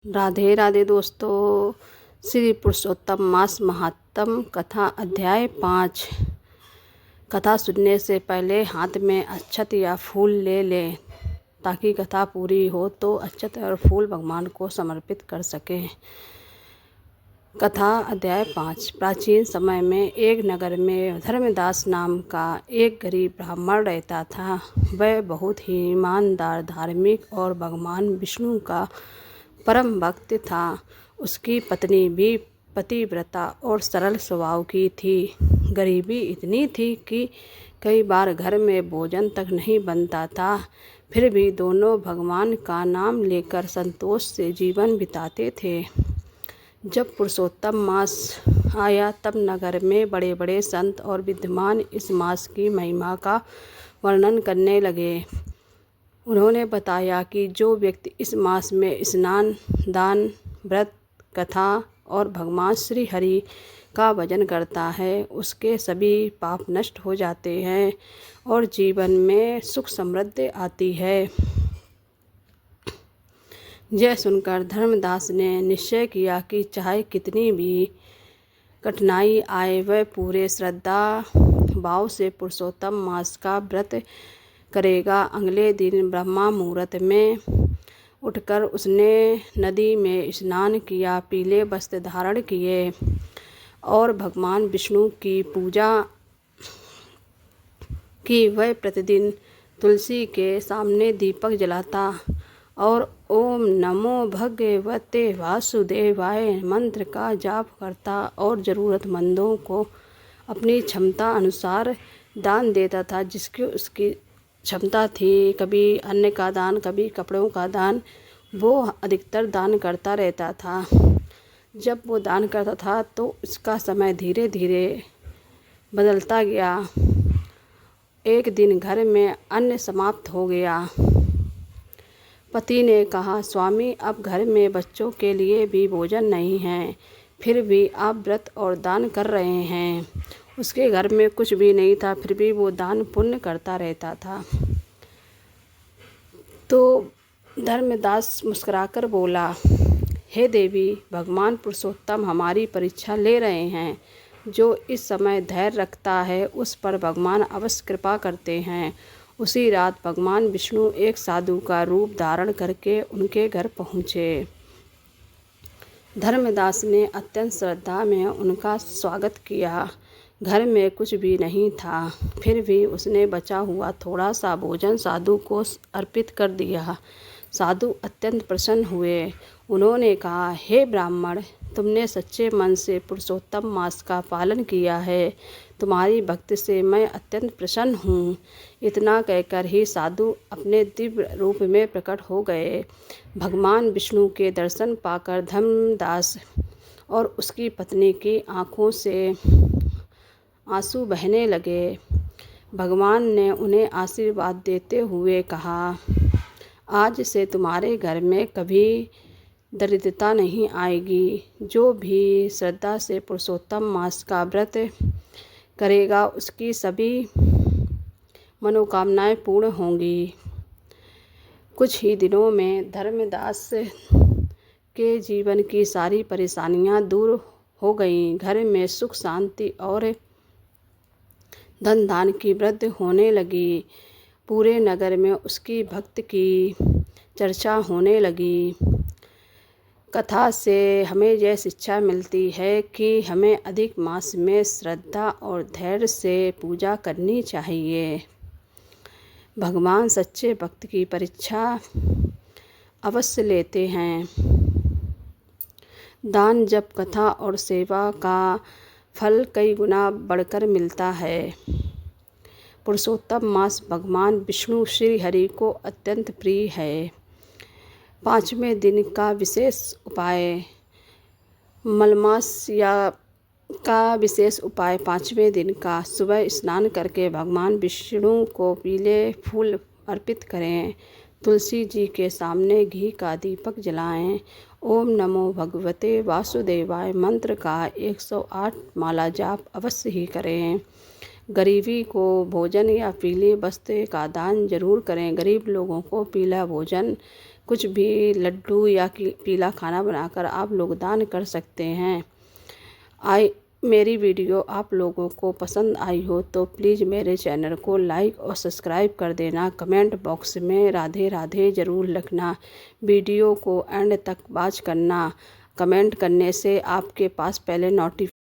राधे राधे दोस्तों। श्री पुरुषोत्तम मास महात्म कथा अध्याय 5। कथा सुनने से पहले हाथ में अक्षत या फूल ले लें ताकि कथा पूरी हो तो अक्षत और फूल भगवान को समर्पित कर सकें। कथा अध्याय 5। प्राचीन समय में एक नगर में धर्मदास नाम का एक गरीब ब्राह्मण रहता था। वह बहुत ही ईमानदार, धार्मिक और भगवान विष्णु का परम भक्त था। उसकी पत्नी भी पतिव्रता और सरल स्वभाव की थी। गरीबी इतनी थी कि कई बार घर में भोजन तक नहीं बनता था। फिर भी दोनों भगवान का नाम लेकर संतोष से जीवन बिताते थे। जब पुरुषोत्तम मास आया तब नगर में बड़े बड़े संत और विद्वान इस मास की महिमा का वर्णन करने लगे। उन्होंने बताया कि जो व्यक्ति इस मास में स्नान, दान, व्रत, कथा और भगवान श्री हरि का भजन करता है उसके सभी पाप नष्ट हो जाते हैं और जीवन में सुख समृद्धि आती है। यह सुनकर धर्मदास ने निश्चय किया कि चाहे कितनी भी कठिनाई आए वह पूरे श्रद्धा भाव से पुरुषोत्तम मास का व्रत करेगा। अगले दिन ब्रह्मा मुहूर्त में उठकर उसने नदी में स्नान किया, पीले वस्त्र धारण किए और भगवान विष्णु की पूजा की। वह प्रतिदिन तुलसी के सामने दीपक जलाता और ओम नमो भगवते वासुदेवाय मंत्र का जाप करता और ज़रूरतमंदों को अपनी क्षमता अनुसार दान देता था। जिसकी उसकी क्षमता थी, कभी अन्न का दान, कभी कपड़ों का दान, वो अधिकतर दान करता रहता था। जब वो दान करता था तो उसका समय धीरे धीरे बदलता गया। एक दिन घर में अन्न समाप्त हो गया। पति ने कहा, स्वामी अब घर में बच्चों के लिए भी भोजन नहीं है, फिर भी आप व्रत और दान कर रहे हैं। उसके घर में कुछ भी नहीं था, फिर भी वो दान पुण्य करता रहता था। तो धर्मदास मुस्कुराकर बोला, हे देवी, भगवान पुरुषोत्तम हमारी परीक्षा ले रहे हैं। जो इस समय धैर्य रखता है उस पर भगवान अवश्य कृपा करते हैं। उसी रात भगवान विष्णु एक साधु का रूप धारण करके उनके घर पहुँचे। धर्मदास ने अत्यंत श्रद्धा में उनका स्वागत किया। घर में कुछ भी नहीं था, फिर भी उसने बचा हुआ थोड़ा सा भोजन साधु को अर्पित कर दिया। साधु अत्यंत प्रसन्न हुए। उन्होंने कहा, हे ब्राह्मण, तुमने सच्चे मन से पुरुषोत्तम मास का पालन किया है। तुम्हारी भक्ति से मैं अत्यंत प्रसन्न हूँ। इतना कहकर ही साधु अपने दिव्य रूप में प्रकट हो गए। भगवान विष्णु के दर्शन पाकर धर्मदास और उसकी पत्नी की आँखों से आंसू बहने लगे। भगवान ने उन्हें आशीर्वाद देते हुए कहा, आज से तुम्हारे घर में कभी दरिद्रता नहीं आएगी। जो भी श्रद्धा से पुरुषोत्तम मास का व्रत करेगा उसकी सभी मनोकामनाएं पूर्ण होंगी। कुछ ही दिनों में धर्मदास के जीवन की सारी परेशानियां दूर हो गईं। घर में सुख शांति और धन धान की वृद्धि होने लगी। पूरे नगर में उसकी भक्त की चर्चा होने लगी। कथा से हमें यह शिक्षा मिलती है कि हमें अधिक मास में श्रद्धा और धैर्य से पूजा करनी चाहिए। भगवान सच्चे भक्त की परीक्षा अवश्य लेते हैं। दान, जप, कथा और सेवा का फल कई गुना बढ़कर मिलता है। पुरुषोत्तम मास भगवान विष्णु श्री हरि को अत्यंत प्रिय है। 5वें दिन का विशेष उपाय। मलमास का विशेष उपाय। 5वें दिन का सुबह स्नान करके भगवान विष्णु को पीले फूल अर्पित करें। तुलसी जी के सामने घी का दीपक जलाएं। ओम नमो भगवते वासुदेवाय मंत्र का 108 माला जाप अवश्य ही करें। गरीबी को भोजन या पीले वस्त्र का दान जरूर करें। गरीब लोगों को पीला भोजन कुछ भी लड्डू या पीला खाना बनाकर आप लोग दान कर सकते हैं। मेरी वीडियो आप लोगों को पसंद आई हो तो प्लीज़ मेरे चैनल को लाइक और सब्सक्राइब कर देना। कमेंट बॉक्स में राधे राधे ज़रूर लिखना। वीडियो को एंड तक वॉच करना। कमेंट करने से आपके पास पहले नोटिफिकेशन